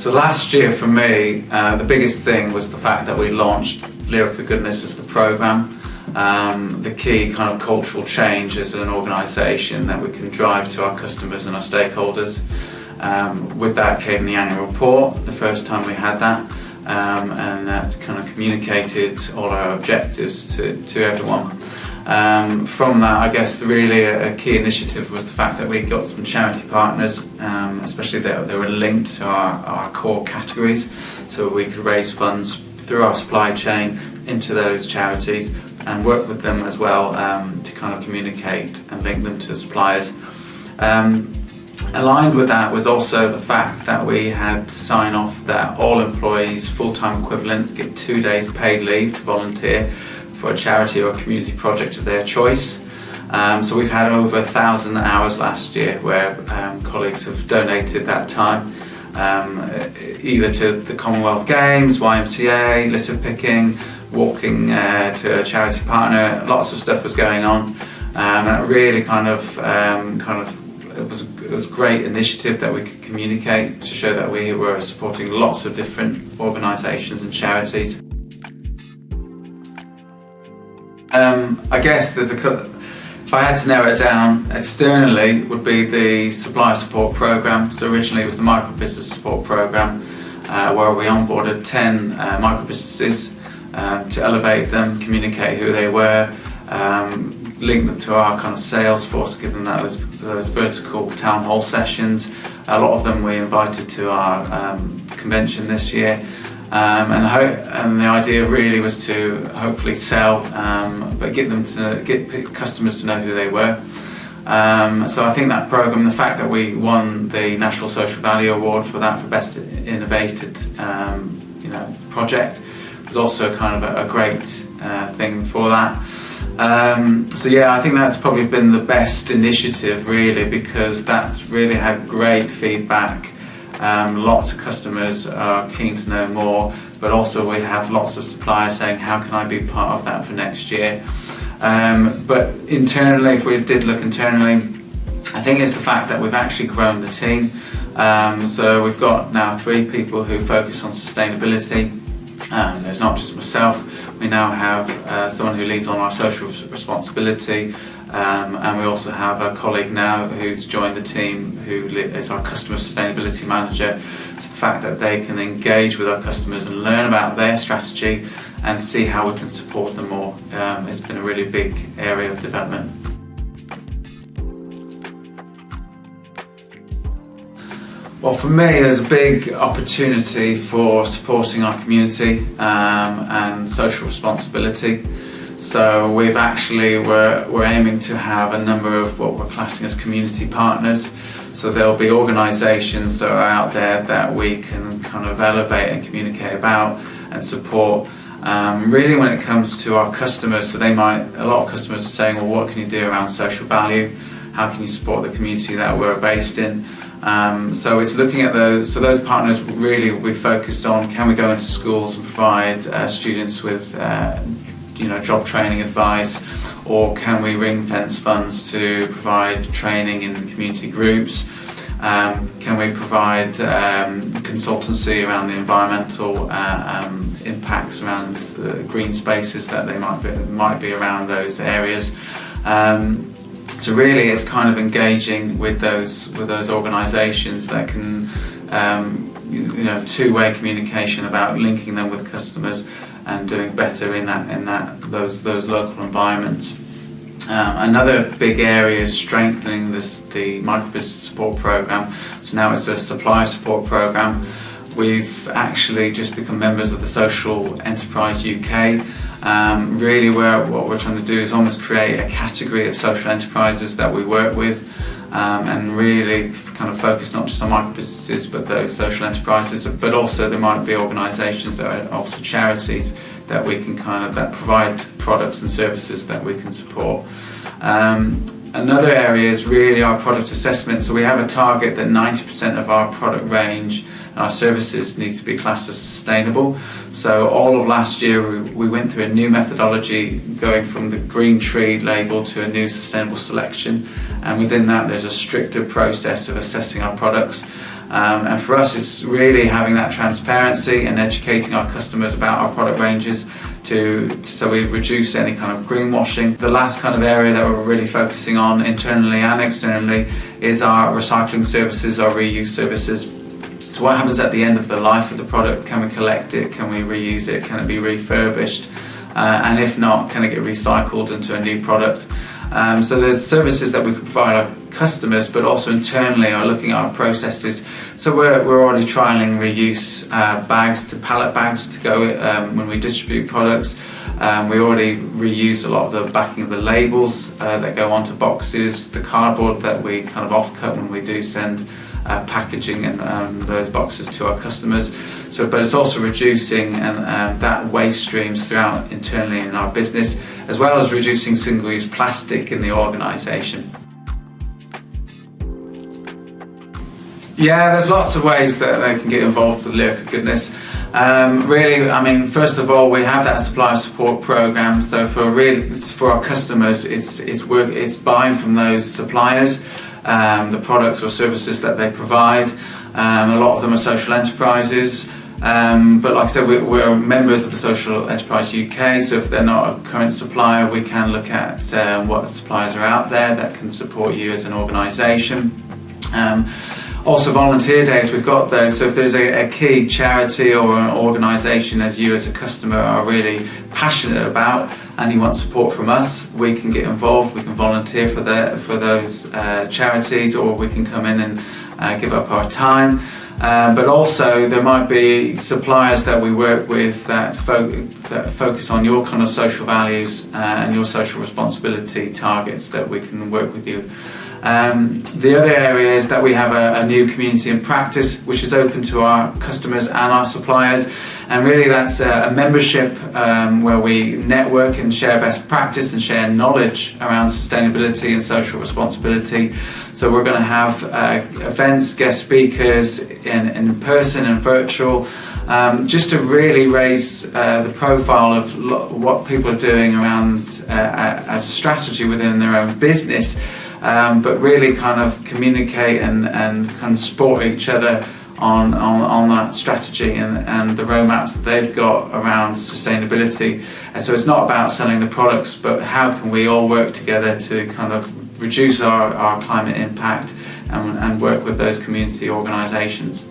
So last year for me, the biggest thing was the fact that we launched Lyreco Goodness as the programme. The key kind of cultural change as an organisation that we can drive to our customers and our stakeholders. With that came the annual report, the first time we had that, and that kind of communicated all our objectives to everyone. From that, I guess really a key initiative was the fact that we got some charity partners, especially that they were linked to our core categories, so we could raise funds through our supply chain into those charities and work with them as well to kind of communicate and link them to suppliers. Aligned with that was also the fact that we had sign off that all employees, full-time equivalent, get 2 days paid leave to volunteer for a charity or a community project of their choice. So we've had over 1,000 hours last year where colleagues have donated that time either to the Commonwealth Games, YMCA, litter picking, walking to a charity partner. Lots of stuff was going on, and that really it was a great initiative that we could communicate to show that we were supporting lots of different organisations and charities. I guess if I had to narrow it down externally, would be the supplier support programme. So originally it was the micro business support programme, where we onboarded 10 micro businesses to elevate them, communicate who they were, link them to our kind of sales force, give them those vertical town hall sessions. A lot of them we invited to our convention this year, and the idea really was to hopefully sell, but get customers to know who they were. So I think that programme, the fact that we won the National Social Value Award for that, for Best Innovated project, was also kind of a great thing for that. So yeah, I think that's probably been the best initiative really, because that's really had great feedback. Lots of customers are keen to know more, but also we have lots of suppliers saying, how can I be part of that for next year? But internally, if we did look internally, I think it's the fact that we've actually grown the team. So we've got now 3 people who focus on sustainability. There's not just myself, we now have someone who leads on our social responsibility, and we also have a colleague now who's joined the team who is our customer sustainability manager. So the fact that they can engage with our customers and learn about their strategy and see how we can support them more has been a really big area of development. Well, for me, there's a big opportunity for supporting our community and social responsibility. So we're aiming to have a number of what we're classing as community partners. So there'll be organisations that are out there that we can kind of elevate and communicate about and support. Really, when it comes to our customers, so a lot of customers are saying, well, what can you do around social value? How can you support the community that we're based in? So it's looking at those. So those partners really we focused on: can we go into schools and provide students with job training advice, or can we ring fence funds to provide training in community groups? Can we provide consultancy around the environmental impacts around the green spaces that they might be around those areas? So really, it's kind of engaging with those organisations that can, two-way communication about linking them with customers and doing better in those local environments. Another big area is strengthening the microbusiness support programme. So now it's a supplier support programme. We've actually just become members of the Social Enterprise UK. Really, what we're trying to do is almost create a category of social enterprises that we work with, and really kind of focus not just on microbusinesses but those social enterprises, but also there might be organisations that are also charities that we can that provide products and services that we can support. Another area is really our product assessment. So we have a target that 90% of our product range and our services need to be classed as sustainable. So all of last year we went through a new methodology, going from the green tree label to a new sustainable selection, and within that there's a stricter process of assessing our products. And for us, it's really having that transparency and educating our customers about our product ranges so we reduce any kind of greenwashing. The last kind of area that we're really focusing on internally and externally is our recycling services, our reuse services. So what happens at the end of the life of the product? Can we collect it? Can we reuse it? Can it be refurbished? And if not, can it get recycled into a new product? So there's services that we can provide our customers, but also internally are looking at our processes. So we're already trialling reuse bags to pallet bags to go when we distribute products. We already reuse a lot of the backing of the labels that go onto boxes, the cardboard that we kind of offcut when we do send packaging and those boxes to our customers. But it's also reducing that waste streams throughout internally in our business, as well as reducing single-use plastic in the organisation. Yeah, there's lots of ways that they can get involved with Lyreco Goodness. Really, I mean, first of all, we have that supplier support program. So for our customers, it's buying from those suppliers the products or services that they provide. A lot of them are social enterprises. But like I said, we're members of the Social Enterprise UK, so if they're not a current supplier, we can look at what suppliers are out there that can support you as an organisation. Also volunteer days, we've got those, so if there's a key charity or an organisation as you as a customer are really passionate about and you want support from us, we can get involved, we can volunteer for those charities, or we can come in and give up our time. But also there might be suppliers that we work with that focus on your kind of social values and your social responsibility targets that we can work with you. The other area is that we have a new community in practice which is open to our customers and our suppliers, and really that's a membership where we network and share best practice and share knowledge around sustainability and social responsibility. So we're going to have events, guest speakers in person and virtual, just to really raise the profile of what people are doing around as a strategy within their own business. But really kind of communicate and kind of support each other on that strategy and the roadmaps that they've got around sustainability. And so it's not about selling the products, but how can we all work together to kind of reduce our climate impact and work with those community organisations.